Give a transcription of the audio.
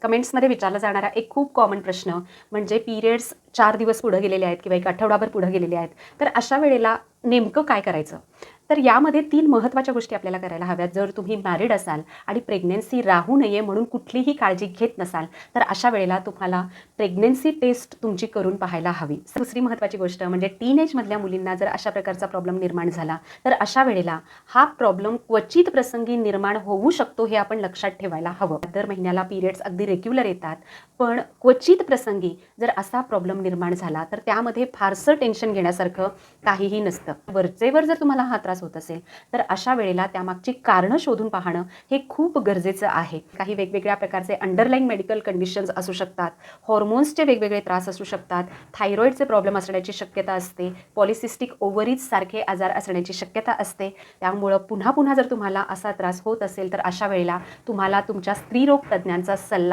कमेंट्समध्ये विचारला जाणारा एक खूप कॉमन प्रश्न म्हणजे पिरियड्स 4 दिवस पुढे गेलेले आहेत किंवा एक आठवडाभर पुढे गेलेले आहेत. तर अशा वेळेला नेमकं काय करायचं? तर यामध्ये 3 महत्त्वाच्या गोष्टी आपल्याला करायला हव्यात. जर तुम्ही मॅरिड असाल आणि प्रेग्नन्सी राहू नये म्हणून कुठलीही काळजी घेत नसाल, तर अशा वेळेला तुम्हाला प्रेग्नन्सी टेस्ट तुमची करून पाहायला हवी. दुसरी महत्त्वाची गोष्ट म्हणजे टीनएजमधल्या मुलींना जर अशा प्रकारचा प्रॉब्लेम निर्माण झाला, तर अशा वेळेला हा प्रॉब्लेम क्वचित प्रसंगी निर्माण होऊ शकतो हे आपण लक्षात ठेवायला हवं. दर महिन्याला पिरियड्स अगदी रेग्युलर येतात, पण क्वचित प्रसंगी जर असा प्रॉब्लेम निर्माण झाला, तर त्यामध्ये फारसं टेन्शन घेण्यासारखं काहीही नसतं. वरचेवर जर तुम्हाला हा त्रास होत असेल, तर अशा वेळेला त्यामागची कारणं शोधून पाहणं हे खूप गरजेचं आहे. काही वेगवेगळ्या प्रकारचे अंडरलाईन मेडिकल कंडिशन्स असू शकतात, हॉर्मोन्सचे वेगवेगळे त्रास असू शकतात, थायरॉईडचे प्रॉब्लेम असण्याची शक्यता असते, पॉलिसिस्टिक ओव्हरीज सारखे आजार असण्याची शक्यता असते. त्यामुळं पुन्हा पुन्हा जर तुम्हाला असा त्रास होत असेल, तर अशा वेळेला तुम्हाला तुमच्या स्त्रीरोग तज्ज्ञांचा सल्ला